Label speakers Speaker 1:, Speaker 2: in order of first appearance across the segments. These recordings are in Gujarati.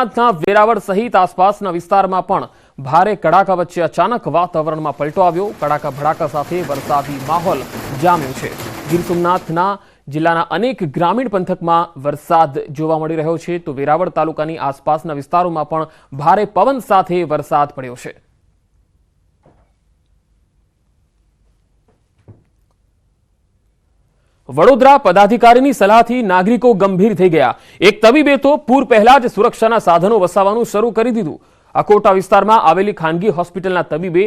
Speaker 1: સોમનાથના વેરાવળ સહિત આસપાસના વિસ્તારમાં પણ ભારે કડાકા વચ્ચે અચાનક વાતાવરણમાં પલટો આવ્યો। કડાકા ભડાકા સાથે વરસાદી માહોલ જામ્યો છે। ગીર સોમનાથના જિલ્લાના અનેક ગ્રામીણ પંથકમાં વરસાદ જોવા મળી રહ્યો છે, તો વેરાવળ તાલુકાની આસપાસના વિસ્તારોમાં પણ ભારે પવન સાથે વરસાદ પડ્યો છે। વડોદરા પદાધિકારીની સલાહથી નાગરિકો ગંભીર થઈ ગયા। એક તબીબે તો પૂર પહેલા જ સુરક્ષાના સાધનો વસાવવાનું શરૂ કરી દીધું। અકોટા વિસ્તારમાં આવેલી ખાનગી હોસ્પિટલના તબીબે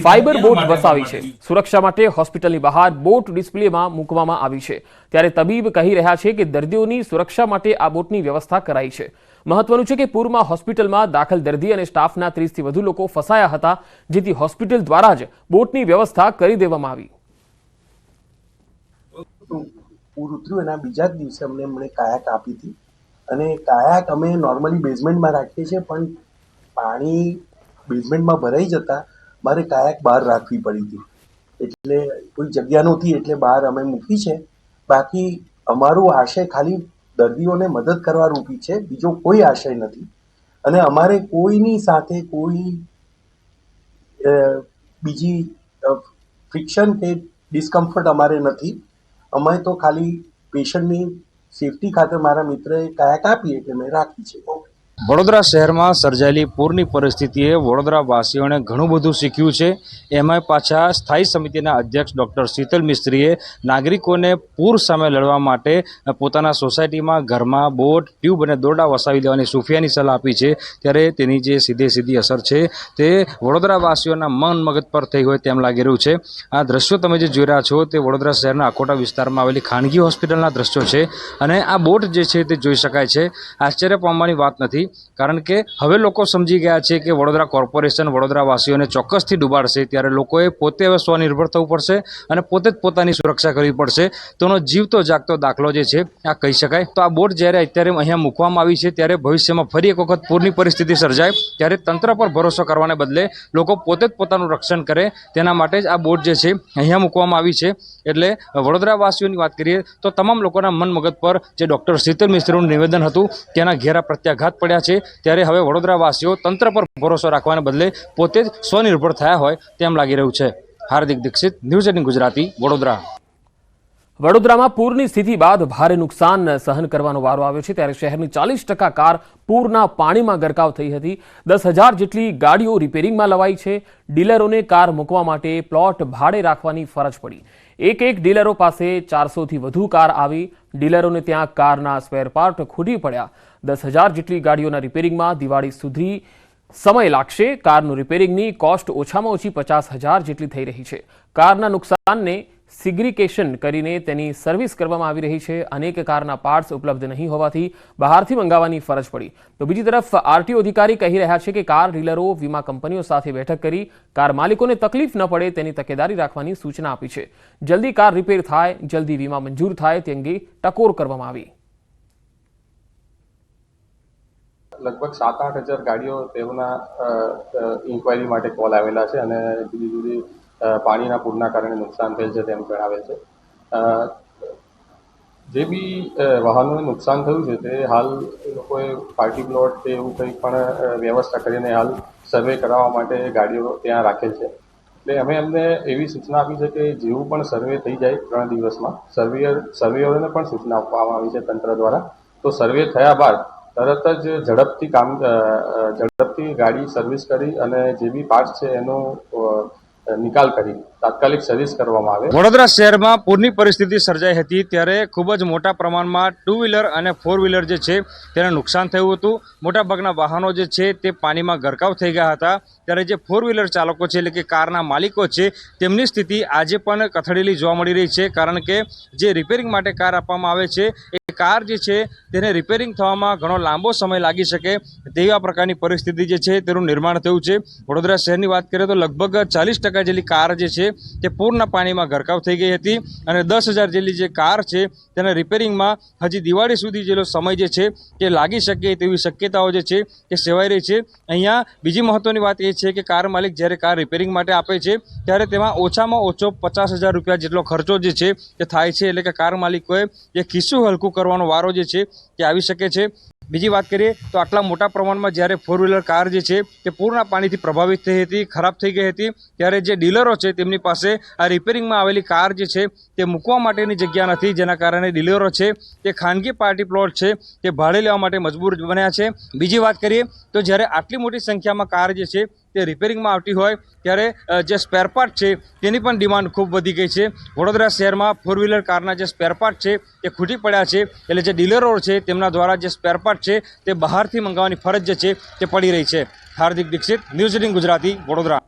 Speaker 1: ફાઇબર બોટ વસાવી છે। સુરક્ષા માટે હોસ્પિટલની બહાર બોટ ડિસ્પ્લેમાં મૂકવામાં આવી છે। ત્યારે તબીબ કહી રહ્યા છે કે દર્દીઓની સુરક્ષા માટે આ બોટની વ્યવસ્થા કરાઈ છે। મહત્વનું છે કે પૂરમાં હોસ્પિટલમાં દાખલ દર્દી અને સ્ટાફના 30 થી વધુ લોકો ફસાયા હતા, જેથી હોસ્પિટલ દ્વારા જ બોટની વ્યવસ્થા કરી દેવામાં આવી।
Speaker 2: પૂર ઉતર્યું એના બીજા જ દિવસે અમને કાયાક આપી હતી અને કાયાક અમે નોર્મલી બેઝમેન્ટમાં રાખીએ છીએ, પણ પાણી બેઝમેન્ટમાં ભરાઈ જતા મારે કાયાક બહાર રાખવી પડી હતી, એટલે કોઈ જગ્યા નહોતી એટલે બહાર અમે મૂકી છે। બાકી અમારું આશય ખાલી દર્દીઓને મદદ કરવા રૂપી છે, બીજો કોઈ આશય નથી અને અમારે કોઈની સાથે કોઈ બીજી ફ્રિક્શન કે ડિસ્કમ્ફર્ટ અમારે નથી। અમે તો ખાલી પેશન્ટની સેફટી ખાતર મારા મિત્રએ કાયાક આપી એટલે મેં રાખી છે।
Speaker 3: વડોદરા શહેરમાં સર્જાયેલી પૂરની પરિસ્થિતિએ વડોદરાવાસીઓને ઘણું બધું શીખ્યું છે। એમાં પાછા સ્થાયી સમિતિના અધ્યક્ષ ડૉક્ટર શીતલ મિસ્ત્રીએ નાગરિકોને પૂર સામે લડવા માટે પોતાના સોસાયટીમાં ઘરમાં બોટ, ટ્યુબ અને દોરડા વસાવી દેવાની સુફિયાની સલાહ આપી છે। ત્યારે તેની જે સીધી અસર છે તે વડોદરાવાસીઓના મન મગજ પર થઈ હોય તેમ લાગી રહ્યું છે। આ દ્રશ્યો તમે જે જોઈ રહ્યા છો તે વડોદરા શહેરના અકોટા વિસ્તારમાં આવેલી ખાનગી હોસ્પિટલના દ્રશ્યો છે અને આ બોટ જે છે તે જોઈ શકાય છે। આશ્ચર્ય પામવાની વાત નથી, કારણ કે હવે લોકો સમજી ગયા છે કે વડોદરા કોર્પોરેશન વડોદરાવાસીઓને ચોક્કસથી ડૂબાડશે। ત્યારે લોકોએ પોતે હવે સ્વનિર્ભર થવું પડશે અને પોતે જ પોતાની સુરક્ષા કરવી પડશે। તેનો જીવતો જાગતો દાખલો જે છે આ કહી શકાય। તો આ બોટ જ્યારે અત્યારે અહીંયા મૂકવામાં આવી છે ત્યારે ભવિષ્યમાં ફરી એક વખત પૂરની પરિસ્થિતિ સર્જાય ત્યારે તંત્ર પર ભરોસો કરવાને બદલે લોકો પોતે જ પોતાનું રક્ષણ કરે, તેના માટે જ આ બોટ જે છે અહીંયા મૂકવામાં આવી છે। એટલે વડોદરાવાસીઓની વાત કરીએ તો તમામ લોકોના મન મગજ પર જે ડૉક્ટર શીતલ મિસ્ત્રીનું નિવેદન હતું તેના ઘેરા પ્રત્યાઘાત પડ્યા છે। ત્યારે હવે વડોદરાવાસીઓ તંત્ર પર ભરોસો રાખવાને બદલે પોતે જ સ્વનિર્ભર થયા હોય તેમ લાગી રહ્યું છે। હાર્દિક દીક્ષિત, ન્યૂઝ 18 ગુજરાતી, વડોદરા।
Speaker 1: વડોદરામાં પૂરની સ્થિતિ બાદ ભારે નુકસાન સહન કરવાનો વારો આવ્યો છે। ત્યારે શહેરની 40% કાર પૂરના પાણીમાં ગરકાવ થઈ હતી। 10,000 જેટલી ગાડીઓ રિપેરિંગમાં લવાઈ છે। ડીલરોને કાર મૂકવા માટે પ્લોટ ભાડે રાખવાની ફરજ પડી। એક ડીલરો પાસે 400 થી વધુ કાર આવી। ડીલરોને ત્યાં કારના સ્પેર પાર્ટ ખૂટી પડ્યા। 10,000 જેટલી ગાડીઓના રિપેરિંગમાં દિવાળી સુધી સમય લાગશે। કારનું રિપેરિંગની કોસ્ટ ઓછામાં ઓછી 50,000 જેટલી થઈ રહી છે। કારના નુકસાનને સિગ્રિકેશન કરીને તેની સર્વિસ કરવામાં આવી રહી છે। અનેક કારના પાર્ટ્સ ઉપલબ્ધ નહીં હોવાથી બહારથી મંગાવવાની ફરજ પડી। તો બીજી તરફ આરટીઓ અધિકારી કહી રહ્યા છે કે કાર ડીલરો વીમા કંપનીઓ સાથે બેઠક કરી કાર માલિકોને તકલીફ ન પડે તેની તકેદારી રાખવાની સૂચના આપી છે। જલ્દી કાર રિપેર થાય, જલ્દી વીમા મંજૂર થાય તે અંગે ટકોર કરવામાં આવી।
Speaker 4: લગભગ 7-8 હજાર ગાડીઓ તેઓના ઇન્ક્વાયરી માટે કોલ આવેલા છે અને જુદી જુદી પાણીના પૂરના કારણે નુકસાન થયેલ છે તેમ જણાવેલ છે। જે બી વાહનોને નુકસાન થયું છે તે હાલ એ લોકોએ પાર્ટી પ્લોટ કે એવું કંઈ પણ વ્યવસ્થા કરીને હાલ સર્વે કરાવવા માટે ગાડીઓ ત્યાં રાખેલ છે। એટલે અમે એમને એવી સૂચના આપી છે કે જેવું પણ સર્વે થઈ જાય 3 દિવસમાં સર્વેયરોને પણ સૂચના આપવામાં આવી છે તંત્ર દ્વારા। તો સર્વે થયા બાદ તરત જ ઝડપથી ગાડી સર્વિસ કરી અને જે બી પાર્ટ્સ છે એનો નિકાલ કરી તાત્કાલિક સર્વિસ કરવામાં આવે।
Speaker 3: વડોદરા શહેરમાં પૂરની પરિસ્થિતિ સર્જાઈ હતી ત્યારે ખૂબ જ મોટા પ્રમાણમાં 2 વ્હીલર અને 4 વ્હીલર જે છે તેને નુકસાન થયું હતું। મોટાભાગના વાહનો જે છે તે પાણીમાં ગરકાવ થઈ ગયા હતા। ત્યારે જે 4 વ્હીલર ચાલકો છે એટલે કે કારના માલિકો છે તેમની સ્થિતિ આજે પણ કથળેલી જોવા મળી રહી છે, કારણ કે જે રિપેરિંગ માટે કાર આપવામાં આવે છે એ કાર જે છે તેને રિપેરિંગ થવામાં ઘણો લાંબો સમય લાગી શકે તેવા પ્રકારની પરિસ્થિતિ જે છે તેનું નિર્માણ થયું છે। વડોદરા શહેરની વાત કરીએ તો લગભગ 40% જેટલી કાર જે છે તે પૂરના પાણીમાં ગરકાવ થઈ ગઈ હતી અને 10,000 જેટલી જે કાર છે તેના રિપેરિંગમાં હજી દિવાળી સુધી જેટલો સમય જે છે તે લાગી શકે તેવી શક્યતાઓ જે છે તે સેવાઈ રહી છે। અહીંયા બીજી મહત્વની વાત એ છે કે કાર માલિક જ્યારે કાર રિપેરિંગ માટે આપે છે ત્યારે તેમાં ઓછામાં ઓછો 50,000 રૂપિયા જેટલો ખર્ચો જે છે તે થાય છે। એટલે કે કાર માલિકોએ જે ખિસ્સું હલકું કરવાનો વારો જે છે તે આવી શકે છે। બીજી વાત કરીએ તો આટલા મોટા પ્રમાણમાં જ્યારે 4 વ્હીલર કાર જે છે તે પૂરના પાણીથી પ્રભાવિત થઈ હતી, ખરાબ થઈ ગઈ હતી, ત્યારે જે ડીલરો છે તેમની પાસે આ રિપેરિંગમાં આવેલી કાર જે છે તે મૂકવા માટેની જગ્યા નથી, જેના કારણે ડીલરો છે તે ખાનગી પાર્ટી પ્લોટ છે તે ભાડે લેવા માટે મજબૂર બન્યા છે। બીજી વાત કરીએ તો જ્યારે આટલી મોટી સંખ્યામાં કાર જે છે તે રિપેરિંગમાં આવતી હોય ત્યારે જે સ્પેર પાર્ટ છે તેની પણ ડિમાન્ડ ખૂબ વધી ગઈ છે। વડોદરા શહેરમાં 4 વ્હીલર કારના જે સ્પેર પાર્ટ છે તે ખૂટી પડ્યા છે, એટલે જે ડીલરો છે તેમના દ્વારા જે સ્પેર પાર્ટ છે તે બહારથી મંગાવવાની ફરજ જે છે તે પડી રહી છે। હાર્દિક દીક્ષિત, ન્યૂઝ 18 ગુજરાતી, વડોદરા।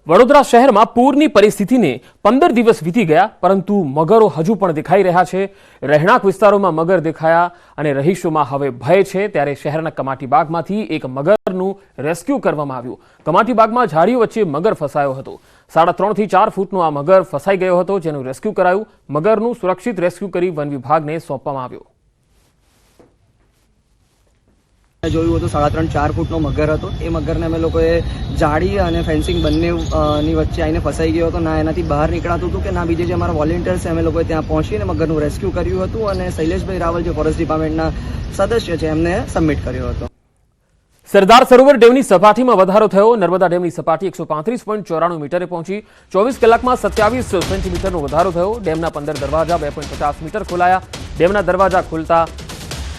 Speaker 1: વડોદરા શહેરમાં પૂરની પરિસ્થિતિને 15 દિવસ વીતી ગયા, પરંતુ મગરો હજુ પણ દેખાઈ રહ્યા છે। રહેણાંક વિસ્તારોમાં મગર દેખાયા અને રહીશોમાં હવે ભય છે। ત્યારે શહેરના કમાટી બાગમાંથી એક મગરનું રેસ્ક્યુ કરવામાં આવ્યું। કમાટી બાગમાં ઝાડીઓ વચ્ચે મગર ફસાયો હતો। 3.5 થી 4 ફૂટનો આ મગર ફસાઈ ગયો હતો, જેનું રેસ્ક્યુ કરાયું। મગરનું સુરક્ષિત રેસ્ક્યુ કરી વન વિભાગને સોંપવામાં આવ્યું।
Speaker 5: જોયું હતું 3.5-4 ફૂટનો મગર હતો। એ મગરને અમે લોકોએ જાળી અને ફેન્સિંગ બંનેની વચ્ચે આવીને ફસાઈ ગયો હતો। ના એનાથી બહાર નીકળાતું હતું કે ના બીજે જે અમારા વોલેન્ટિયર્સ છે અમે લોકોએ ત્યાં પહોંચીને મગરનું રેસ્ક્યુ કર્યું હતું અને શૈલેષભાઈ રાવલ જે ફોરેસ્ટ ડિપાર્ટમેન્ટના સદસ્ય છે એમને સબમિટ કર્યો હતો।
Speaker 1: સરદાર સરોવર ડેમની સપાટીમાં વધારો થયો। નર્મદા ડેમની સપાટી 135.94 મીટરે પહોંચી। 24 કલાકમાં 27 સેન્ટીમીટરનો વધારો થયો। ડેમના 15 દરવાજા 2.50 મીટર ખોલાયા। ડેમના દરવાજા ખુલતા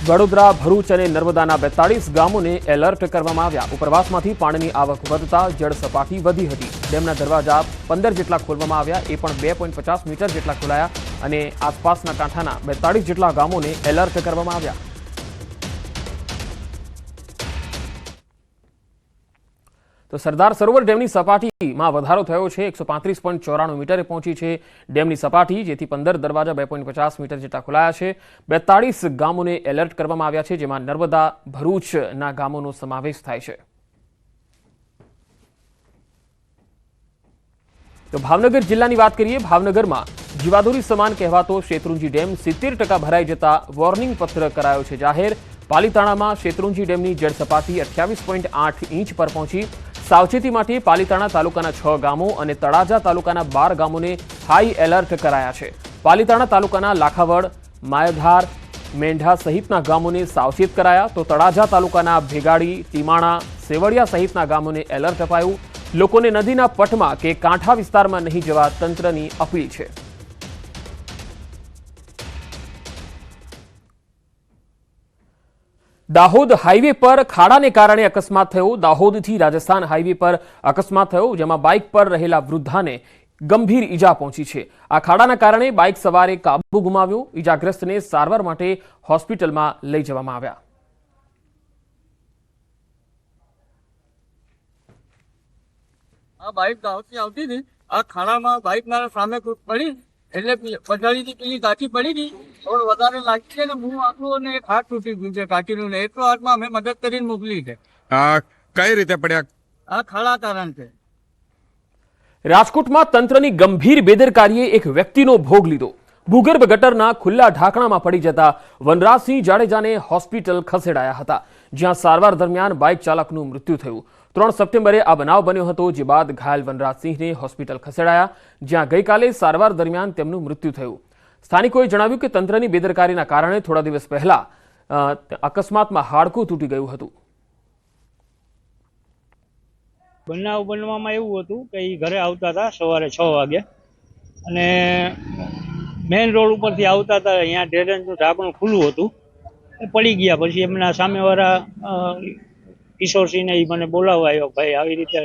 Speaker 1: વડોદરા, ભરૂચ અને નર્મદાના 42 ગામોને એલર્ટ કરવામાં આવ્યા। ઉપરવાસમાંથી પાણીની આવક વધતા જળ સપાટી વધી હતી। ડેમના દરવાજા 15 જેટલા ખોલવામાં આવ્યા, એ પણ 2.50 મીટર જેટલા ખોલાયા અને આસપાસના કાંઠાના 42 જેટલા ગામોને એલર્ટ કરવામાં આવ્યા। તો સરદાર સરોવર ડેમની સપાટીમાં વધારો થયો છે। 135.94 મીટરે પહોંચી છે ડેમની સપાટી, જેથી 15 દરવાજા 2.50 મીટર જેટલા ખોલાયા છે। 42 ગામોને એલર્ટ કરવામાં આવ્યા છે, જેમાં નર્મદા, ભરૂચના ગામોનો સમાવેશ થાય છે। તો ભાવનગર જિલ્લાની વાત કરીએ। ભાવનગરમાં જીવાદોરી સમાન કહેવાતો શેત્રુંજી ડેમ 70% ભરાઈ જતા વોર્નિંગ પત્ર કરાયો છે જાહેર। પાલીતાણામાં શેત્રુંજી ડેમની જળ સપાટી 28.8 ઇંચ પર પહોંચી। સાવચેતી માટે પાલીતાણા તાલુકાના 6 ગામો અને તળાજા તાલુકાના 12 ગામોને હાઈ એલર્ટ કરાયા છે। પાલીતાણા તાલુકાના લાખાવડ, માયધાર, મેંઢા સહિતના ગામોને સાવચેત કરાયા, તો તળાજા તાલુકાના ભેગાડી, ટીમાણા, સેવડિયા સહિતના ગામોને એલર્ટ અપાયું। લોકોને નદીના પટમાં કે કાંઠા વિસ્તારમાં નહીં જવા તંત્રની અપીલ છે। દાહોદ હાઈવે પર ખાડાને કારણે અકસ્માત થયો। દાહોદથી રાજસ્થાન હાઈવે પર અકસ્માત થયો, જેમાં બાઇક પર રહેલા વૃદ્ધાને ગંભીર ઈજા પહોંચી છે। આ ખાડાના કારણે બાઇક સવારે કાબુ ગુમાવ્યો। ઈજાગ્રસ્તને સારવાર માટે હોસ્પિટલમાં લઈ જવામાં આવ્યા।
Speaker 6: આ બાઇક દાહોદથી આવતી હતી, આ ખાડામાં બાઇક મારા સામે પડી એટલે પછાડીથી પેલી કાચી પડી ગઈ, થોડું વધારે લાગી છે ને હું આખું ને એક હાથ તૂટી ગયું છે કાચીનું ને એટલો હાથમાં અમે મદદ કરીને મોકલી છે।
Speaker 7: કઈ રીતે પડ્યા?
Speaker 6: આ ખાડા કારણ છે।
Speaker 1: રાજકોટમાં તંત્રની ગંભીર બેદરકારીએ એક વ્યક્તિનો ભોગ લીધો। ભૂગર્ભ ગટરના ખુલ્લા ઢાંકણામાં પડી જતા વનરાજસિંહ જાડેજાને હોસ્પિટલ ખસેડાયા હતા, જ્યાં સારવાર દરમિયાન બાઇક ચાલકનું મૃત્યુ થયું। 3 સપ્ટેમ્બરે આ બનાવ બન્યો હતો, જે બાદ ઘાયલ વનરાજસિંહને હોસ્પિટલ ખસેડાયા, જ્યાં ગઈકાલે સારવાર દરમિયાન તેમનું મૃત્યુ થયું। સ્થાનિકોએ જણાવ્યું કે તંત્રની બેદરકારીના કારણે થોડા દિવસ પહેલા અકસ્માતમાં હાડકું તૂટી ગયું હતું।
Speaker 8: બનાવ બનવામાં એવું હતું કે એ ઘરે આવતા હતા સવારે 6 વાગે અને મેઇન રોડ ઉપરથી આવતા હતા, અહીંયા ડ્રેનેજનું ઢાંકણું ખુલ્લું હતું, એ પડી ગયા। પછી એમના સામેવાળા કિશોરસિંહને એ મને બોલાવવા આવ્યો, ભાઈ આવી રીતે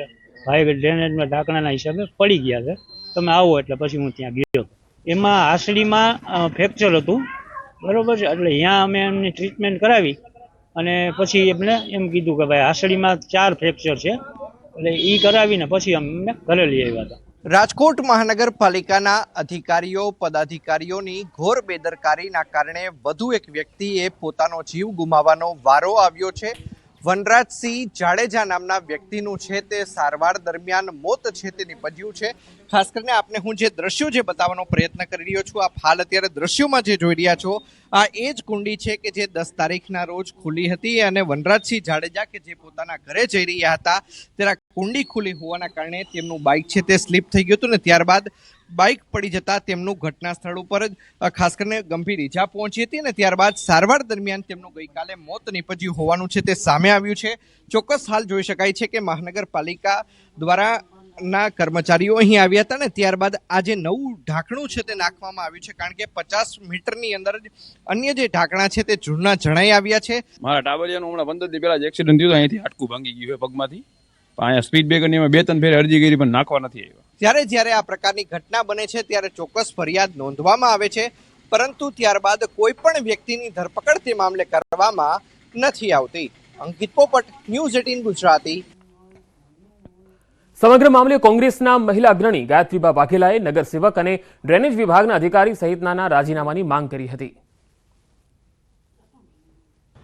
Speaker 8: ભાઈ ડ્રેનેજના ઢાંકણાના હિસાબે પડી ગયા છે, તમે આવો। એટલે પછી હું ત્યાં ગયો। એમાં આસળીમાં ફ્રેક્ચર હતું, બરોબર છે, એટલે અહીંયા અમે એમની ટ્રીટમેન્ટ કરાવી અને પછી એમને એમ કીધું કે ભાઈ આસળીમાં 4 ફ્રેક્ચર છે, એટલે એ કરાવીને પછી અમને ઘરે લઈ આવ્યા હતા।
Speaker 9: રાજકોટ મહાનગરપાલિકાના અધિકારીઓ પદાધિકારીઓની ઘોર બેદરકારીના કારણે વધુ એક વ્યક્તિએ પોતાનો જીવ ગુમાવવાનો વારો આવ્યો છે। વનરાજસિંહ જાડેજા નામના વ્યક્તિનું છે તે સારવાર દરમિયાન મોત છે તે નિપજ્યું છે। ખાસ કરીને આપને હું જે દ્રશ્યો જે બતાવવાનો પ્રયત્ન કરી રહ્યો છું, આપ હાલ અત્યારે દ્રશ્યોમાં જે જોઈ રહ્યા છો આ એ જ કુંડી છે કે જે 10 તારીખના રોજ ખુલી હતી અને વનરાજસિંહ જાડેજા કે જે પોતાના ઘરે જઈ રહ્યા હતા ત્યારે કુંડી ખુલી હોવાના કારણે તેમનું બાઇક છે તે સ્લીપ થઈ ગયું હતું ને ત્યારબાદ બાઇક પડી જતા તેમનું ઘટના સ્થળ ઉપર જ ખાસ કરીને ગંભીર ઈજા પહોંચી હતી અને ત્યારબાદ સારવાર દરમિયાન તેમનું ગઈકાલે મોત નીપજ્યું હોવાનું છે તે સામે આવ્યું છે. ચોક્કસ હાલ જોઈ શકાય છે કે મહાનગરપાલિકા દ્વારા ના કર્મચારીઓ અહીં આવ્યા હતા ને ત્યારબાદ આ જે નવું ઢાંકણું છે તે નાખવામાં આવ્યું છે, કારણ કે 50 મીટરની અંદર જ અન્ય જે ઢાંકણા છે તે જૂના જણાઈ આવ્યા છે.
Speaker 10: મારા ટાબરિયાનું હમણાં 15 દી પહેલા જ એક્સિડન્ટ થયું, અહીંથી હાડકું ભાંગી ગયું છે પગમાંથી. અહીંયા સ્પીડ બ્રેકરની અમે 2-3 ફેર અરજી કરી પણ નાખવા નથી આવ્યા.
Speaker 9: જ્યારે આ પ્રકારની ઘટના બને છે ત્યારે ચોક્કસ ફરિયાદ નોંધવામાં આવે છે, પરંતુ ત્યારબાદ કોઈ પણ વ્યક્તિની ધરપકડ તે મામલે કરવામાં નથી આવતી. અંકિત પોપટ, ન્યૂઝ 18 ગુજરાતી.
Speaker 1: સમગ્ર મામલે કોંગ્રેસના મહિલા અગ્રણી ગાયત્રીબા વાઘેલાએ નગરસેવક અને ડ્રેનેજ વિભાગના અધિકારી સહિતના રાજીનામાની માંગ કરી હતી.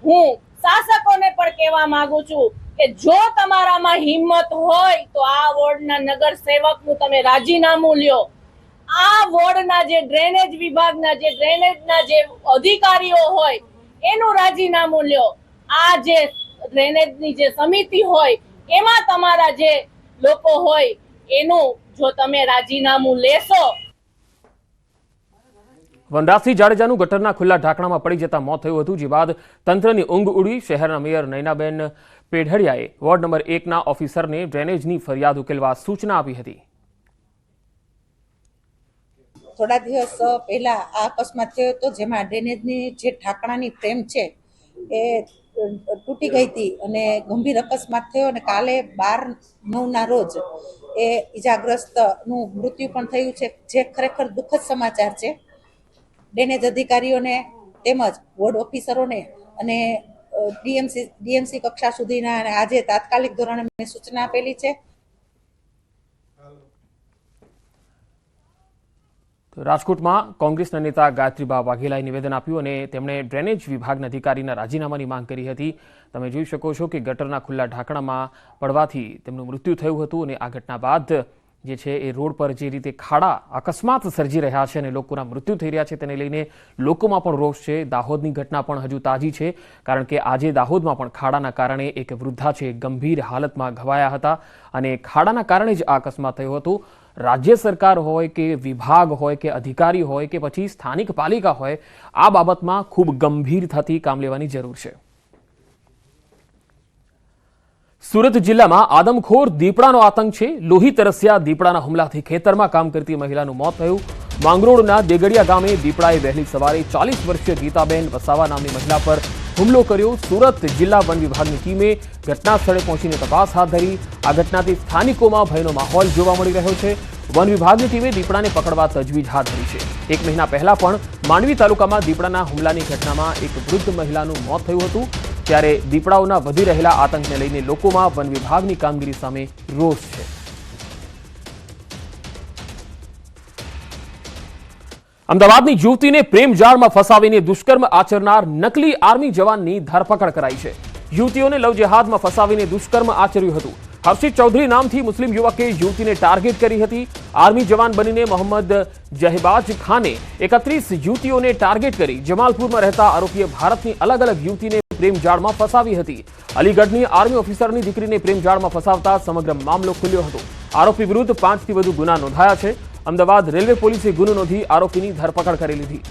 Speaker 11: હું શાસકોને પણ કહેવા માંગુ છું કે જો તમારામાં હિંમત હોય તો આ વોર્ડના નગરસેવકનું તમે રાજીનામું લ્યો. આ વોર્ડના જે ડ્રેનેજ વિભાગના જે ડ્રેનેજના જે અધિકારીઓ હોય એનું રાજીનામું લ્યો. આ જે ડ્રેનેજની જે સમિતિ હોય એમાં તમારા જે લોકો હોય એનું જો તમે રાજીનામું લેશો.
Speaker 1: વનરાજસિંહ જાડેજાનું ગટરના ખુલ્લા ઢાંકણામાં પડી જતા મોત થયું હતું, જે બાદ તંત્રની ઊંઘ ઉડી. શહેરના મેયર નયનાબેન પેઢડિયાએ વોર્ડ નંબર 1ના ઓફિસરને ડ્રેનેજની ફરિયાદ ઉકેલવા સૂચના આપી હતી.
Speaker 12: થોડા દિવસ પહેલા આ અકસ્માત થયો હતો, જેમાં ડ્રેનેજની જે ઢાંકણાની ફ્રેમ છે એ તૂટી ગઈ હતી અને ગંભીર અકસ્માત થયો અને કાલે 12/9ના રોજ એ ઈજાગ્રસ્તનું મૃત્યુ પણ થયું છે, જે ખરેખર દુઃખદ સમાચાર છે. ડ્રેનેજ અધિકારીઓને તેમજ વોર્ડ ઓફિસરોને અને ડીએમસી કક્ષા સુધીના આજે તાત્કાલિક ધોરણે મેં સૂચના આપેલી છે.
Speaker 1: રાજકોટમાં કોંગ્રેસના નેતા ગાયત્રીબા વાઘેલાએ નિવેદન આપ્યું અને તેમણે ડ્રેનેજ વિભાગના અધિકારીના રાજીનામાની માંગ કરી હતી. તમે જોઈ શકો છો કે ગટરના ખુલ્લા ઢાંકણામાં પડવાથી તેમનું મૃત્યુ થયું હતું અને આ ઘટના બાદ જે છે એ રોડ પર જે રીતે ખાડા અકસ્માત સર્જી રહ્યા છે અને લોકોના મૃત્યુ થઈ રહ્યા છે તેને લઈને લોકોમાં પણ રોષ છે. દાહોદની ઘટના પણ હજુ તાજી છે, કારણ કે આજે દાહોદમાં પણ ખાડાના કારણે એક વૃદ્ધા છે ગંભીર હાલતમાં ઘવાયા હતા અને ખાડાના કારણે જ આ અકસ્માત થયો હતો. રાજ્ય સરકાર હોય કે વિભાગ હોય કે અધિકારી હોય કે પછી સ્થાનિક પાલિકા હોય, આ બાબતમાં ખૂબ ગંભીરતાથી કામ લેવાની જરૂર છે. સુરત જિલ્લામાં આદમખોર દીપડાનો આતંક છે. લોહી તરસ્યા દીપડાના હુમલાથી ખેતરમાં કામ કરતી મહિલાનું મોત થયું. માંગરોળના દેગડિયા ગામે દીપડાએ વહેલી સવારે 40 વર્ષીય ગીતાબેન વસાવા નામની મહિલા પર હુમલો કર્યો. સુરત જિલ્લા વન વિભાગની ટીમે ઘટના સ્થળે પહોંચીને તપાસ હાથ ધરી. આ ઘટનાથી સ્થાનિકોમાં ભયનો માહોલ જોવા મળી રહ્યો છે. વન વિભાગની ટીમે દીપડાને પકડવા તજવીજ હાથ ધરી છે. 1 મહિના પહેલા પણ માંડવી તાલુકામાં દીપડાના હુમલાની ઘટનામાં એક વૃદ્ધ મહિલાનું મોત થયું હતું. ત્યારે દીપડાઓના વધી રહેલા આતંકને લઈને લોકોમાં વન વિભાગની કામગીરી સામે રોષ છે. અમદાવાદની યુવતીને પ્રેમ જાળમાં ફસાવીને દુષ્કર્મ આચરનાર નકલી આર્મી જવાનની ધરપકડ કરાઈ છે. યુવતીઓને લવ જેહાદમાં ફસાવીને દુષ્કર્મ આચર્યું હતું. હર્ષિત ચૌધરી નામથી મુસ્લિમ યુવકે યુવતીને ટાર્ગેટ કરી હતી. આર્મી જવાન બનીને મોહમ્મદ જહેબાજ ખાને 31 યુવતીઓને ટાર્ગેટ કરી જમાલપુરમાં રહેતા આરોપીએ ભારતની અલગ અલગ યુવતીને પ્રેમ જાળમાં ફસાવી હતી. અલીગઢની આર્મી ઓફિસરની દીકરીને પ્રેમ જાળમાં ફસાવતા સમગ્ર મામલો ખુલ્યો હતો. આરોપી વિરુદ્ધ 5થી વધુ ગુના નોંધાયા છે. અમદાવાદ રેલવે પોલીસે ગુનો નોંધી આરોપીની ધરપકડ કરી લીધી.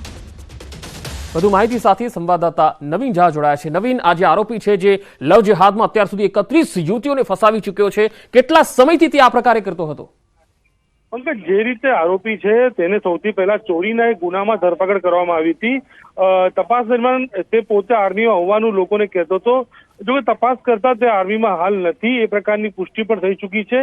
Speaker 1: વધુ માહિતી સાથે સંવાદદાતા નવીન ઝા જોડાયા છે. નવીન, આ જે આરોપી છે જે લવ જેહાદમાં અત્યાર સુધી 31 યુવતીઓને ફસાવી ચૂક્યો છે, કેટલા સમયથી તે આ પ્રકારે કરતો હતો?
Speaker 13: જે રીતે આરોપી છે તેને સૌથી પહેલા ચોરીના એક ગુનામાં ધરપકડ કરવામાં આવી હતી. તપાસ દરમિયાન તે પોતે આર્મીમાં હોવાનું લોકોને કહેતો હતો. જો કે તપાસ કરતા તે આર્મીમાં હાલ નથી એ પ્રકારની પુષ્ટિ પણ થઈ ચૂકી છે.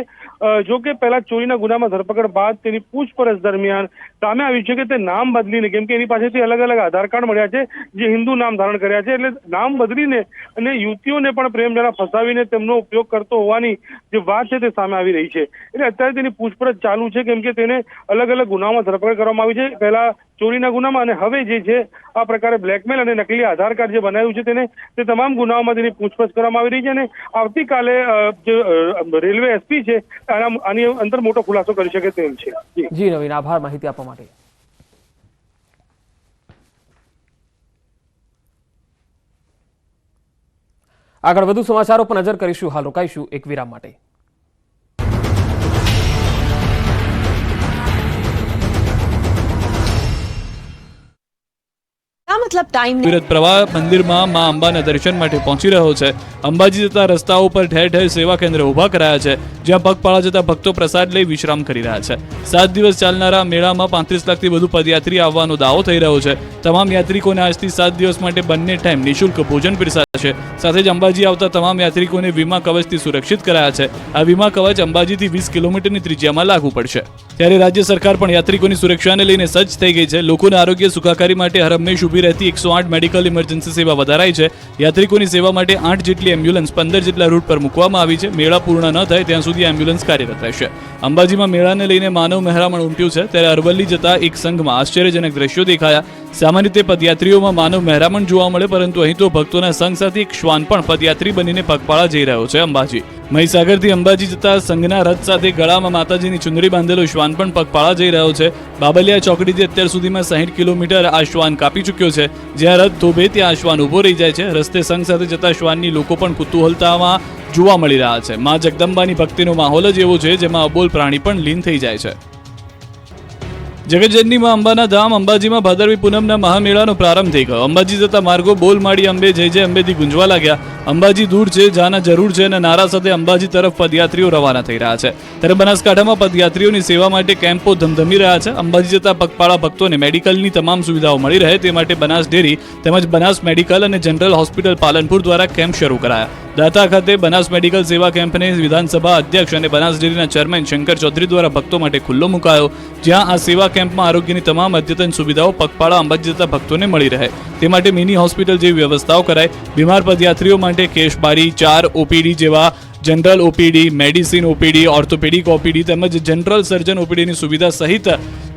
Speaker 13: જો કે પહેલા ચોરીના ગુનામાં ધરપકડ બાદ તેની પૂછપરછ દરમિયાન સામે આવ્યું છે કે તે નામ બદલીને, કેમ કે એની પાસેથી અલગ અલગ આધાર કાર્ડ મળ્યા છે જે હિન્દુ નામ ધારણ કર્યા છે, એટલે નામ બદલીને અને યુવતીઓને પણ પ્રેમજાળા ફસાવીને તેમનો ઉપયોગ કરતો હોવાની જે વાત છે તે સામે આવી રહી છે. એટલે અત્યારે તેની પૂછપરછ ચાલુ છે, કેમ કે તેને અલગ અલગ ગુનામાં ધરપકડ કરવામાં આવી છે. પહેલા ચોરીના ગુનામાં અને હવે જે છે આ પ્રકારે બ્લેકમેલ અને નકલી આધાર કાર્ડ જે બનાવ્યું છે તે તમામ ગુનાઓમાં તેની પૂછપરછ કરવામાં આવી રહી છે. અને આવતીકાલે જે રેલવે એસપી છે આની અંદર મોટો ખુલાસો કરી શકે તેમ છે.
Speaker 1: જી નવીન, આભાર માહિતી આપવા માટે. આગળ વધુ સમાચારો પર નજર કરીશું. હાલ રોકાઈશું એક વિરામ માટે.
Speaker 11: मतलब टाइम
Speaker 10: વિરત પ્રવાહ મંદિરમાં મા અંબાના દર્શન માટે પહોંચી રહ્યો છે. અંબાજી જતા રસ્તાઓ પર ઠેર ઠેર સેવા કેન્દ્ર ઊભા કરાયા છે, જ્યાં પગપાળા જતા ભક્તો પ્રસાદ લઈ વિશ્રામ કરી રહ્યા છે. 7 દિવસ ચાલનારા મેળામાં 35 લાખથી વધુ પદયાત્રી આવવાનો દાવો થઈ રહ્યો છે. તમામ યાત્રિકોને આજથી 7 દિવસ માટે બંને ટાઈમ નિઃશુલ્ક ભોજન પીરસાશે. સાથે જ અંબાજી આવતા તમામ યાત્રિકોને વીમા કવચથી સુરક્ષિત કરાયા છે. આ વીમા કવચ અંબાજીથી 20 કિલોમીટરની ત્રિજ્યામાં લાગુ પડશે. ત્યારે રાજ્ય સરકાર પણ યાત્રિકોની સુરક્ષાને લઈને સજ્જ થઈ ગઈ છે. લોકોના આરોગ્ય સુખાકારી માટે હરહંમેશ ઊભી રહેતી 108 મેડિકલ ઇમરજન્સી સેવા વધારાઈ છે. યાત્રિકોની સેવા માટે 8 જેટલી એમ્બ્યુલન્સ 15 જેટલા રૂટ પર મૂકવામાં આવી છે. મેળા પૂર્ણ ન થાય ત્યાં સુધી એમ્બ્યુલન્સ કાર્યરત રહેશે. અંબાજીમાં મેળાને લઈને માનવ મહેરામણ ઉમટ્યું છે, ત્યારે અરવલ્લી જતા એક સંઘમાં આશ્ચર્યજનક દ્રશ્યો દેખાયા. સામાન્ય રીતે પદયાત્રીઓમાં માનવ મહેરામણ જોવા મળે, પરંતુ અહીં તો ભક્તોના સંઘ સાથે એક શ્વાન પણ પદયાત્રી બનીને પગપાળા જઈ રહ્યો છે અંબાજી. મહીસાગરથી અંબાજી જતા સંઘના રથ સાથે ગળામાં માતાજીની ચુંદડી બાંધેલો શ્વાન પણ પગપાળા જઈ રહ્યો છે. બાબલિયા ચોકડીથી અત્યાર સુધીમાં 60 કિલોમીટર આ શ્વાન કાપી ચૂક્યો છે. જ્યાં રથ થોભે ત્યાં આ શ્વાન ઊભો રહી જાય છે. રસ્તે સંઘ સાથે જતા શ્વાનની લોકો પણ કુતૂહલતામાં જોવા મળી રહ્યા છે. મા જગદંબાની ભક્તિનો માહોલ જ એવો છે, જેમાં અબોલ પ્રાણી પણ લીન થઈ જાય છે. જગતજનની માં અંબાના ધામ અંબાજીમાં ભાદરવી પૂનમના મહામેળાનો પ્રારંભ થઈ ગયો. અંબાજી જતા માર્ગો બોલ માડી અંબે જય જય અંબેથી ગુંજવા લાગ્યા. અંબાજી દૂર છે, જાના જરૂર છે, અને નારા સાથે અંબાજી તરફ પદયાત્રીઓ રવાના થઈ રહ્યા છે. ત્યારે બનાસકાંઠામાં પદયાત્રીઓની સેવા માટે કેમ્પો ધમધમી રહ્યા છે. અંબાજી જતા પગપાળા ભક્તોને મેડિકલની તમામ સુવિધાઓ મળી રહે તે માટે બનાસ ડેરી તેમજ બનાસ મેડિકલ અને જનરલ હોસ્પિટલ પાલનપુર દ્વારા કેમ્પ શરૂ કરાયા. દાતા ખાતે બનાસ મેડિકલ સેવા કેમ્પને વિધાનસભા અધ્યક્ષ અને બનાસ ડેરીના ચેરમેન શંકર ચૌધરી દ્વારા ભક્તો માટે ખુલ્લો મુકાયો, જ્યાં આ સેવા કેમ્પમાં આરોગ્યની તમામ અદ્યતન સુવિધાઓ પગપાળા અંબાજી જતા ભક્તોને મળી રહે તે માટે મિની હોસ્પિટલ જેવી વ્યવસ્થાઓ કરાય. બીમાર પદયાત્રીઓ માટે કેશબારી, 4 ઓપીડી જેવા general OPD, medicine OPD, orthopaedic OPD તેમજ જનરલ સર્જન ઓપીડીની સુવિધા સહિત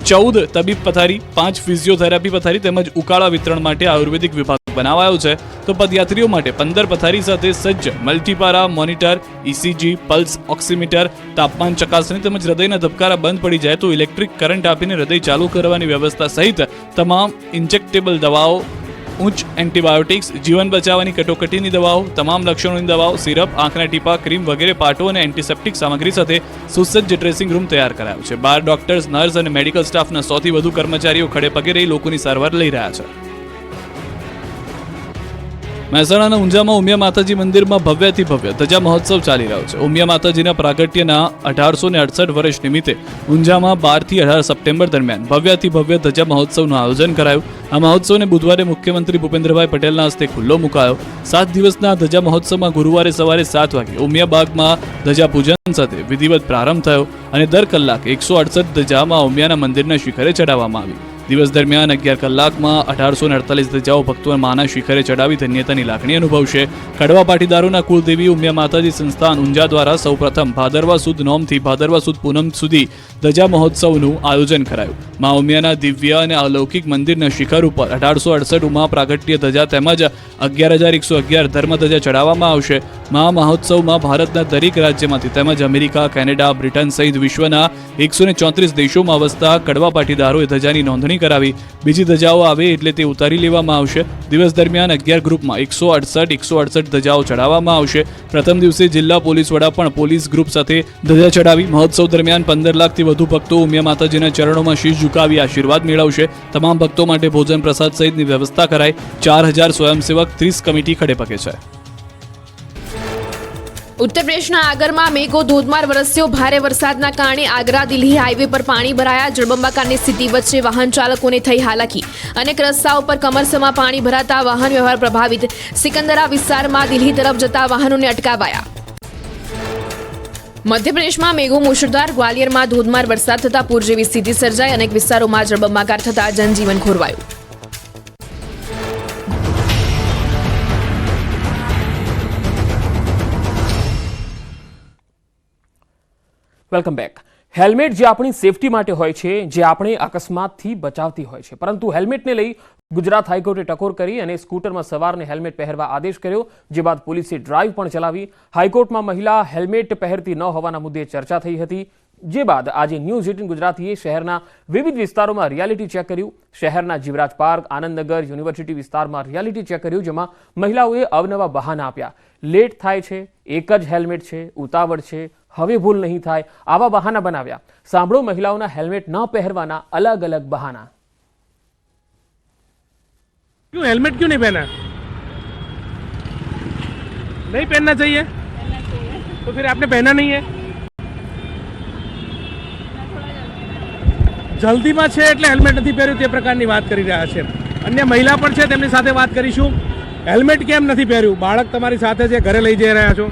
Speaker 10: 14 તબીબ પથારી, 5 ફિઝિયોથેરાપી પથારી તેમજ ઉકાળા વિતરણ માટે આયુર્વેદિક વિભાગ બનાવાયો છે. તો પદયાત્રીઓ માટે 15 પથારી સાથે સજ્જ મલ્ટીપારા મોનિટર, ઇસીજી, પલ્સ ઓક્સિમીટર, તાપમાન ચકાસણી તેમજ હૃદયના ધબકારા બંધ પડી જાય તો ઇલેક્ટ્રિક કરંટ આપીને હૃદય ચાલુ કરવાની વ્યવસ્થા સહિત તમામ ઇન્જેક્ટેબલ દવાઓ, ઉચ્ચ એન્ટીબાયોટિક્સ, જીવન બચાવવાની કટોકટીની દવાઓ, તમામ લક્ષણોની દવાઓ, સિરપ, આંખના ટીપા, ક્રીમ વગેરે પાટો અને એન્ટિસેપ્ટિક સામગ્રી સાથે સુસજ્જ ડ્રેસિંગ રૂમ તૈયાર કરાયો છે. 12 ડોક્ટર્સ, નર્સ અને મેડિકલ સ્ટાફના 100 થી વધુ કર્મચારીઓ ખડે પગે રહી લોકોની સારવાર લઈ રહ્યા છે. મહેસાણાના ઊંઝામાં ઉમિયા માતાજી મંદિરમાં ભવ્યથી ભવ્ય ધજા મહોત્સવ ચાલી રહ્યો છે. ઉમિયા માતાજીના પ્રાગટ્યના 1868 વર્ષ નિમિત્તે ઊંઝામાં 12 થી 18 સપ્ટેમ્બર દરમિયાન ભવ્યથી ભવ્ય ધજા મહોત્સવનું આયોજન કરાયું. આ મહોત્સવને બુધવારે મુખ્યમંત્રી ભૂપેન્દ્રભાઈ પટેલના હસ્તે ખુલ્લો મુકાયો. 7 દિવસના ધજા મહોત્સવમાં ગુરુવારે સવારે 7 વાગે ઉમિયા બાગમાં ધજા પૂજન સાથે વિધિવત પ્રારંભ થયો અને દર કલાકે 168 ધજામાં ઉમિયાના મંદિરના શિખરે ચડાવવામાં આવી. દિવસ દરમિયાન 11 કલાકમાં 1848 ધજાઓ ભક્તો માના શિખરે ચડાવી ધન્યતાની લાગણી અનુભવશે. કડવા પાટીદારોના કુલદેવી ઉમિયા માતાજી સંસ્થાન ઊંઝા દ્વારા સૌપ્રથમ ભાદરવા સુદ નોમથી ભાદરવા સુદ પૂનમ સુધી ધજા મહોત્સવનું આયોજન કરાયું. મા ઉમિયાના દિવ્ય અને અલૌકિક મંદિરના શિખર ઉપર 1868 ઉમા પ્રાગટ્ય ધજા તેમજ 11,111 ધર્મ ધજા ચડાવવામાં આવશે. મહા મહોત્સવમાં ભારતના દરેક રાજ્યમાંથી તેમજ અમેરિકા, કેનેડા, બ્રિટન સહિત વિશ્વના 134 દેશોમાં વસતા કડવા પાટીદારોએ ધજાની નોંધણી કરાવી. બીજી ધજાઓ આવે એટલે તે ઉતારી લેવામાં આવશે. દિવસ દરમિયાન 11 ગ્રુપમાં 168 ધજાઓ ચડાવવામાં આવશે. પ્રથમ દિવસે જિલ્લા પોલીસ વડા પણ પોલીસ ગ્રુપ સાથે ધજા ચડાવી. મહોત્સવ દરમિયાન 15 લાખથી વધુ ભક્તો ઉમિયા માતાજીના ચરણોમાં શીશ ઝુકાવી આશીર્વાદ મેળવશે. તમામ ભક્તો માટે ભોજન પ્રસાદ સહિતની વ્યવસ્થા કરાઈ. 4000 સ્વયંસેવક 30 કમિટી ખડે પગે છે.
Speaker 11: ઉત્તર પ્રદેશના આગરમાં મેઘો ધોધમાર વરસ્યો. ભારે વરસાદના કારણે આગ્રા દિલ્હી હાઈવે પર પાણી ભરાયા. જળબંબાકારની સ્થિતિ વચ્ચે વાહન ચાલકોને થઈ હાલાકી. અનેક રસ્તાઓ પર કમરસમાં પાણી ભરાતા વાહન વ્યવહાર પ્રભાવિત. સિકંદરા વિસ્તારમાં દિલ્હી તરફ જતા વાહનોને અટકાવાયા. મધ્યપ્રદેશમાં મેઘો મુશળધાર. ગ્વાલિયરમાં ધોધમાર વરસાદ થતા પૂર જેવી સ્થિતિ સર્જાઈ. અનેક વિસ્તારોમાં જળબંબાકાર થતા જનજીવન ખોરવાયું.
Speaker 1: Welcome back. હેલ્મેટ જે આપણી સેફટી માટે હોય છે, જે આપણે અકસ્માતથી બચાવતી હોય છે, પરંતુ હેલ્મેટને લઈ ગુજરાત હાઈકોર્ટે ટકોર કરી અને સ્કૂટરમાં સવારને હેલ્મેટ પહેરવા આદેશ કર્યો, જે બાદ પોલીસે ડ્રાઈવ પણ ચલાવી. હાઈકોર્ટમાં મહિલા હેલ્મેટ પહેરતી ન હોવાના મુદ્દે ચર્ચા થઈ હતી, જે બાદ આજે ન્યૂઝ 18 ગુજરાતીએ શહેરના વિવિધ વિસ્તારોમાં રિયાલિટી ચેક કર્યું. શહેરના જીવરાજ પાર્ક, આનંદનગર, યુનિવર્સિટી વિસ્તારમાં રિયાલિટી ચેક કર્યું, જેમાં મહિલાઓએ અવનવા બહાના આપ્યા. લેટ થાય છે, એક જ હેલ્મેટ છે, ઉતાવળ છે, હવે ભૂલ નહીં થાય, આવા બહાના બનાવ્યા. સાંભળો મહિલાઓના હેલ્મેટ ન પહેરવાના અલગ અલગ બહાના.
Speaker 13: क्यों हेलमेट क्यों नहीं पहना? नहीं पहनना चाहिए? तो फिर आपने पहना नहीं है? જલ્દીમાં છે એટલે હેલ્મેટ નથી પહેર્યું તે પ્રકારની વાત કરી રહ્યા છે. અન્ય મહિલા પણ છે, તેમની સાથે વાત કરીશું. હેલ્મેટ કેમ નથી પહેર્યું? બાળક તમારી સાથે છે, ઘરે લઈ જઈ રહ્યા છો.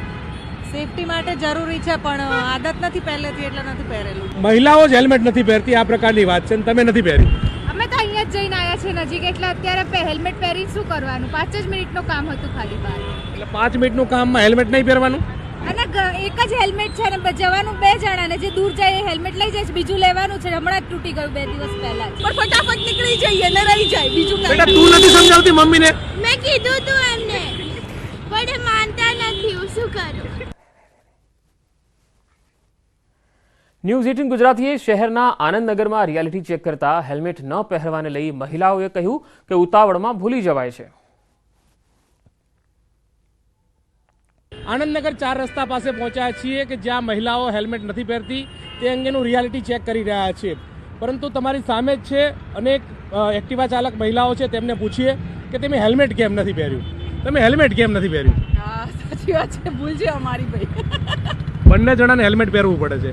Speaker 12: સેફટી માટે જરૂરી છે પણ આદત નથી પહેલેથી એટલે નથી પહેરેલું.
Speaker 13: મહિલાઓ જ હેલ્મેટ નથી પહેરતી આ પ્રકારની વાત છે, તમે નથી પહેરી.
Speaker 14: અમે તો અહીંયા જ જઈને આવ્યા છે નજીક, એટલે અત્યારે હેલ્મેટ પહેરી શું કરવાનું? 5 જ મિનિટનું કામ હતું ખાલી બહાર.
Speaker 13: એટલે 5 મિનિટનું કામમાં હેલ્મેટ નહીં પહેરવાનું?
Speaker 14: અને એક જ હેલ્મેટ છે ને જવાનું 2 જણાને, જે દૂર જાય એ હેલ્મેટ લઈ જાય છે, બીજું લેવાનું છે. હમણાં જ તૂટી ગયું 2 દિવસ પહેલા જ. પણ ફટાફટ નીકળી જઈએ ને રહી જાય બીજું.
Speaker 13: બેટા તું નથી સમજાવતી મમ્મીને?
Speaker 14: મેં કીધું તું એમને પણ એ માનતા નથી, હું શું કરું?
Speaker 1: ન્યૂઝ 18 ગુજરાતીએ શહેરના આનંદનગરમાં રિયાલિટી ચેક કરતા હેલ્મેટ ન પહેરવાને લઈ મહિલાઓએ કહ્યું કે ઉતાવળમાં ભૂલી જવાય છે.
Speaker 13: આનંદનગર 4 રસ્તા પાસે પહોંચ્યા છીએ કે જ્યાં મહિલાઓ હેલ્મેટ નથી પહેરતી તે અંગેનું રિયાલિટી ચેક કરી રહ્યા છે. પરંતુ તમારી સામે જ છે અનેક એક્ટિવા ચાલક મહિલાઓ છે, તેમને પૂછીએ કે તમે હેલ્મેટ કેમ નથી પહેર્યું? તમે હેલ્મેટ કેમ નથી પહેર્યું?
Speaker 12: હા સાચી વાત છે, ભૂલ છે અમારી ભાઈ.
Speaker 13: બંને જણાને હેલ્મેટ પહેરવું પડે છે,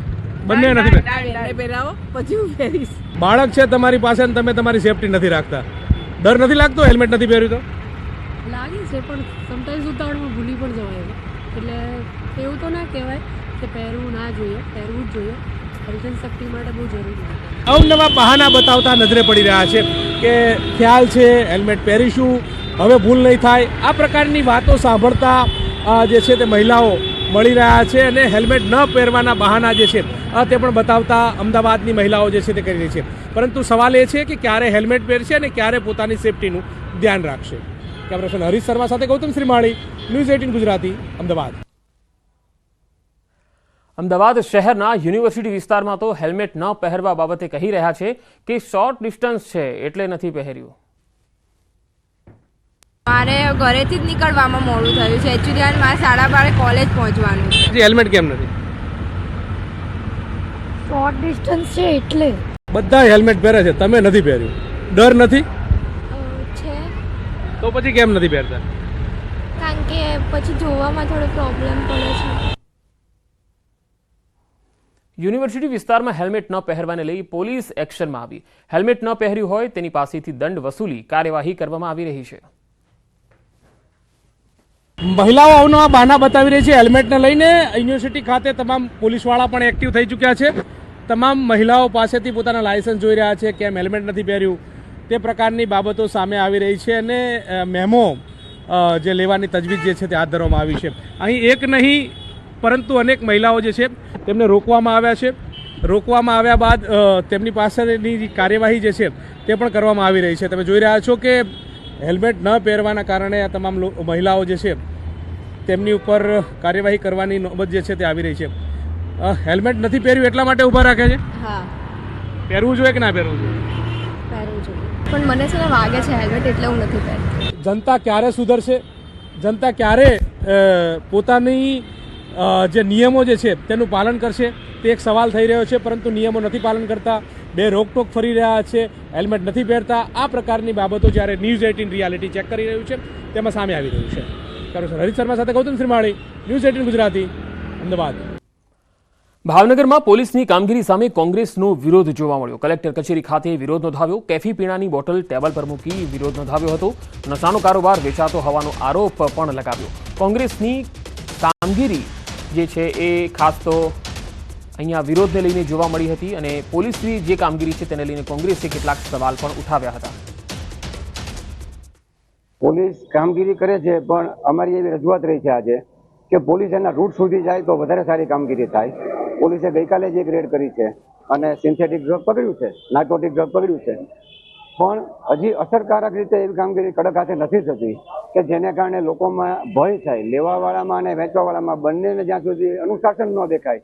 Speaker 13: બંને નથી
Speaker 12: પહેરાવો પછી હું પહેરીશ.
Speaker 13: બાળક છે તમારી પાસે અને તમે તમારી સેફટી નથી રાખતા. ડર નથી લાગતો હેલ્મેટ નથી પહેર્યું તો?
Speaker 14: લાગે છે પણ સમટાઈમ્સ ઉતાવળમાં ભૂલી પણ જવાય, એટલે એવું તો ના કહેવાય કે પહેરવું ના જોઈએ, પહેરવું જ જોઈએ. હેલ્થ સેફટી માટે બહુ જરૂરી છે.
Speaker 13: અવનવા બહાના બતાવતા નજરે પડી રહ્યા છે કે ખ્યાલ છે હેલ્મેટ પહેરીશું, હવે ભૂલ નહીં થાય. આ પ્રકારની વાતો સાંભળતા જે છે તે મહિલાઓ મળી રહ્યા છે અને હેલ્મેટ ન પહેરવાના બહાના જે છે તે પણ બતાવતા અમદાવાદની મહિલાઓ જે છે તે કરી રહી છે. પરંતુ સવાલ એ છે કે ક્યારે હેલ્મેટ પહેરશે અને ક્યારે પોતાની સેફટીનું ધ્યાન રાખશે. કેમેરા પર્સન હરીશ શર્મા સાથે ગૌતમ શ્રીમાળી, ન્યૂઝ 18 ગુજરાતી, અમદાવાદ.
Speaker 1: અમદાવાદ શહેરના યુનિવર્સિટી વિસ્તારમાં તો હેલ્મેટ ન પહેરવા બાબતે કહી રહ્યા છે કે શોર્ટ ડિસ્ટન્સ છે એટલે નથી પહેર્યું.
Speaker 14: મારે ઘરેથી જ નીકળવામાં મોડું થયું છે. એકચ્યુઅલી મારે 12:30 કોલેજ પહોંચવાનું છે.
Speaker 13: હેલ્મેટ કેમ નથી?
Speaker 14: શોર્ટ ડિસ્ટન્સ છે એટલે.
Speaker 13: બધા હેલ્મેટ પહેરે છે, તમે નથી પહેર્યું. ડર નથી?
Speaker 14: છે
Speaker 13: તો પછી કેમ નથી પહેરતા?
Speaker 14: કારણ કે પછી જોવામાં થોડો પ્રોબ્લેમ પડે છે.
Speaker 1: યુનિવર્સિટી વિસ્તારમાં હેલ્મેટ ન પહેરવાને લઈ પોલીસ એક્શનમાં આવી. હેલ્મેટ ન પહેર્યું હોય તેની પાસેથી દંડ વસૂલી કાર્યવાહી કરવામાં આવી રહી છે.
Speaker 13: મહિલાઓ અવનવા બહાના બતાવી રહી છે હેલ્મેટને લઈને. યુનિવર્સિટી ખાતે તમામ પોલીસવાળા પણ એક્ટિવ થઈ ચૂક્યા છે. તમામ મહિલાઓ પાસેથી પોતાના લાયસન્સ જોઈ રહ્યા છે, કેમ હેલ્મેટ નથી પહેર્યું તે પ્રકારની બાબતો સામે આવી રહી છે અને મેમો જે લેવાની તજવીજ જે છે તે હાથ ધરવામાં આવી છે. અહીં એક નહીં પરંતુ અનેક મહિલાઓ જે છે તેમને રોકવામાં આવ્યા છે. રોકવામાં આવ્યા બાદ તેમની પાસેની કાર્યવાહી જે છે તે પણ કરવામાં આવી રહી છે. તમે જોઈ રહ્યા છો કે હેલ્મેટ ન પહેરવાના કારણે આ તમામ મહિલાઓ જે છે તેમની ઉપર કાર્યવાહી કરવાની નોબત જે છે તે આવી રહી છે. હેલ્મેટ નથી પહેર્યું એટલા માટે ઊભા રાખે છે?
Speaker 14: હા,
Speaker 13: પહેરવું જોઈએ કે ના પહેરવું જોઈએ?
Speaker 14: પહેરવું જોઈએ. પણ મને છે ને વાગે છે હેલ્મેટ એટલે હું નથી પહેરતી.
Speaker 13: જનતા ક્યારે સુધરશે? જનતા ક્યારે પોતાની જે નિયમો જે છે તેનું પાલન કરશે તે એક સવાલ થઈ રહ્યો છે. પરંતુ નિયમો નથી પાલન કરતા, બે રોકટોક ફરી રહ્યા છે, હેલ્મેટ નથી પહેરતા. આ પ્રકારની બાબતો જ્યારે ન્યૂઝ 18 રિયાલિટી ચેક કરી રહ્યું છે તેમાં સામે આવી રહ્યું છે. હરીશ શર્મા સાથે ગૌતમ શ્રીમાળી, ન્યૂઝ 18 ગુજરાતી, અમદાવાદ.
Speaker 1: ભાવનગરમાં પોલીસની કામગીરી સામે કોંગ્રેસનો વિરોધ જોવા મળ્યો. કલેક્ટર કચેરી ખાતે વિરોધ નોંધાવ્યો. કેફી પીણાની બોટલ ટેબલ પર મૂકી વિરોધ નોંધાવ્યો હતો. નશાનો કારોબાર વેચાતો હોવાનો આરોપ પણ લગાવ્યો. કોંગ્રેસની કામગીરી જે છે એ ખાસ તો અહીંયા વિરોધને લઈને જોવા મળી હતી અને પોલીસની જે કામગીરી છે તેને લઈને કોંગ્રેસે કેટલાક સવાલ પણ ઉઠાવ્યા હતા.
Speaker 15: પોલીસ કામગીરી કરે છે પણ અમારી એવી રજૂઆત રહી છે આજે કે પોલીસ એના રૂટ સુધી જાય તો વધારે સારી કામગીરી થાય. પોલીસે ગઈકાલે જ એક રેડ કરી છે અને સિન્થેટિક ડ્રગ પકડ્યું છે, નાર્કોટિક ડ્રગ પકડ્યું છે, પણ હજી અસરકારક રીતે એવી કામગીરી કડક હાથે નથી થતી કે જેને કારણે લોકોમાં ભય થાય. લેવાવાળામાં અને વેચવાવાળામાં બંનેને જ્યાં સુધી અનુશાસન ન દેખાય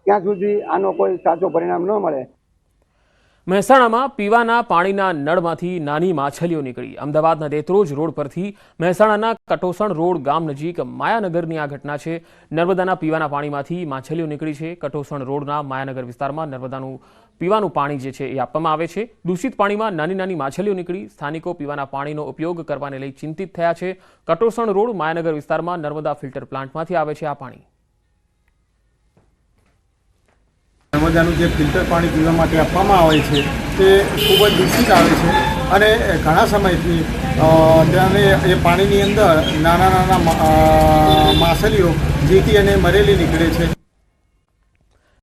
Speaker 15: ત્યાં સુધી આનો કોઈ સાચો પરિણામ ન મળે.
Speaker 1: મહેસાણામાં પીવાના પાણીના નળમાંથી નાની માછલીઓ નીકળી. અમદાવાદના દેત્રોજ રોડ પરથી મહેસાણાના કટોસણ રોડ ગામ નજીક માયાનગરની આ ઘટના છે. નર્મદાના પીવાના પાણીમાંથી માછલીઓ નીકળી છે. કટોસણ રોડના માયાનગર વિસ્તારમાં નર્મદાનું પીવાનું પાણી જે છે એ આપવામાં આવે છે. દૂષિત પાણીમાં નાની નાની માછલીઓ નીકળી સ્થાનિકો પીવાના પાણીનો ઉપયોગ કરવાને લઈ ચિંતિત થયા છે. કટોસણ રોડ માયાનગર વિસ્તારમાં નર્મદા ફિલ્ટર પ્લાન્ટમાંથી આવે છે આ પાણી.
Speaker 16: નર્મદાનું જે ફિલ્ટર પાણી પીવા માટે આપવામાં આવે છે તે ખૂબ જ દૂષિત આવે છે અને ઘણા સમયથી ત્યાંને એ પાણીની અંદર નાના નાના માછલીઓ જીતી અને મરેલી નીકળે છે.